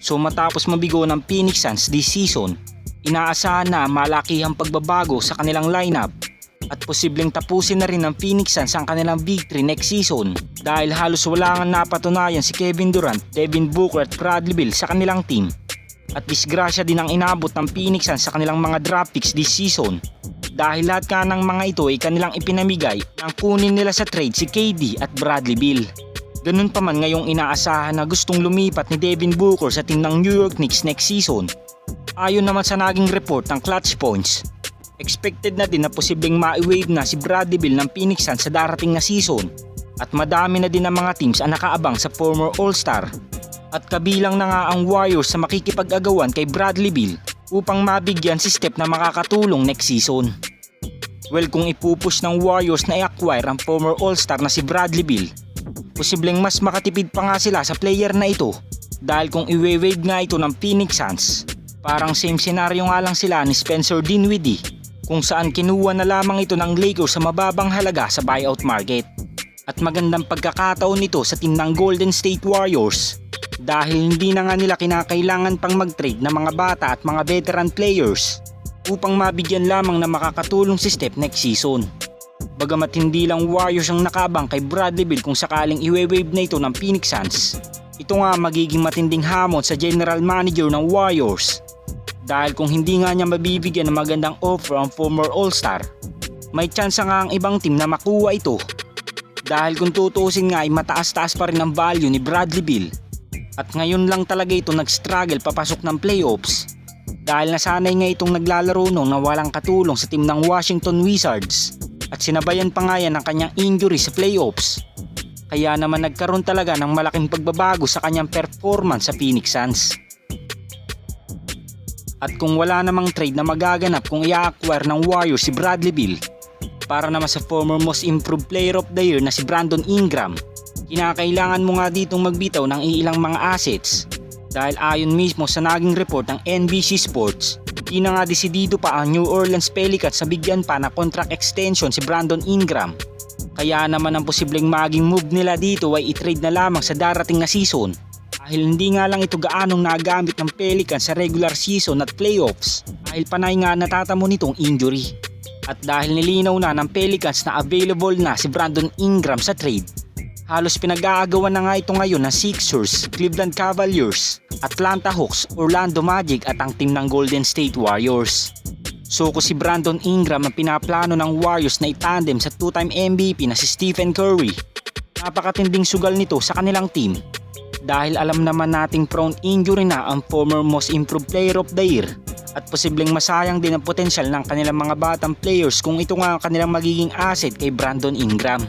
So matapos mabigo ng Phoenix Suns this season, inaasahan na malakihang pagbabago sa kanilang lineup at posibleng tapusin na rin ng Phoenix Suns ang kanilang victory next season dahil halos wala nga napatunayan si Kevin Durant, Devin Booker at Bradley Beal sa kanilang team. At disgrasya din ang inabot ng Phoenix Suns sa kanilang mga draft picks this season dahil lahat ka ng mga ito ay kanilang ipinamigay nang kunin nila sa trade si KD at Bradley Beal. Ganun pa man ngayong inaasahan na gustong lumipat ni Devin Booker sa team ng New York Knicks next season. Ayon naman sa naging report ng Clutch Points, expected na din na posibleng ma-waive na si Bradley Beal ng Phoenix Suns sa darating na season at madami na din ang mga teams ang nakaabang sa former All-Star at kabilang na nga ang Warriors sa makikipag-agawan kay Bradley Beal upang mabigyan si Steph na makakatulong next season. Well, kung ipupush ng Warriors na i-acquire ang former All-Star na si Bradley Beal, posibleng mas makatipid pa nga sila sa player na ito dahil kung i-waive nga ito ng Phoenix Suns, parang same senaryo nga lang sila ni Spencer Dinwiddie kung saan kinuha na lamang ito ng Lakers sa mababang halaga sa buyout market. At magandang pagkakataon nito sa team ng Golden State Warriors dahil hindi na nga nila kinakailangan pang mag-trade ng mga bata at mga veteran players upang mabigyan lamang na makakatulong si Steph next season. Bagamat hindi lang Warriors ang nakabang kay Bradley Beal kung sakaling i-waive na ito ng Phoenix Suns, ito nga magiging matinding hamon sa general manager ng Warriors dahil kung hindi nga niya mabibigyan ng magandang offer ang former All-Star, may chance nga ang ibang team na makuha ito dahil kung tutuusin nga ay mataas-taas pa rin ang value ni Bradley Beal at ngayon lang talaga ito nag-struggle papasok ng playoffs dahil nasanay nga itong naglalaro nung na walang katulong sa team ng Washington Wizards at sinabayan pa nga yan ng kanyang injury sa playoffs. Kaya naman nagkaroon talaga ng malaking pagbabago sa kanyang performance sa Phoenix Suns. At kung wala namang trade na magaganap kung i-acquire ng Warriors si Bradley Beal para naman sa former most improved player of the year na si Brandon Ingram, kinakailangan mo nga ditong magbitaw ng ilang mga assets dahil ayon mismo sa naging report ng NBC Sports, di na nga desidido pa ang New Orleans Pelicans sa bigyan pa na contract extension si Brandon Ingram. Kaya naman ang posibleng maging move nila dito ay i-trade na lamang sa darating na season dahil hindi nga lang ito gaanong nagamit ng Pelicans sa regular season at playoffs dahil panay nga natatamo nitong injury. At dahil nilinaw na ng Pelicans na available na si Brandon Ingram sa trade, halos pinag-aagawan na nga ito ngayon ng Sixers, Cleveland Cavaliers, Atlanta Hawks, Orlando Magic at ang team ng Golden State Warriors. So kung si Brandon Ingram ang pinaplano ng Warriors na itandem sa two-time MVP na si Stephen Curry, napakatinding sugal nito sa kanilang team dahil alam naman nating prone injury na ang former most improved player of the year at posibleng masayang din ang potensyal ng kanilang mga batang players kung ito nga ang kanilang magiging asset kay Brandon Ingram.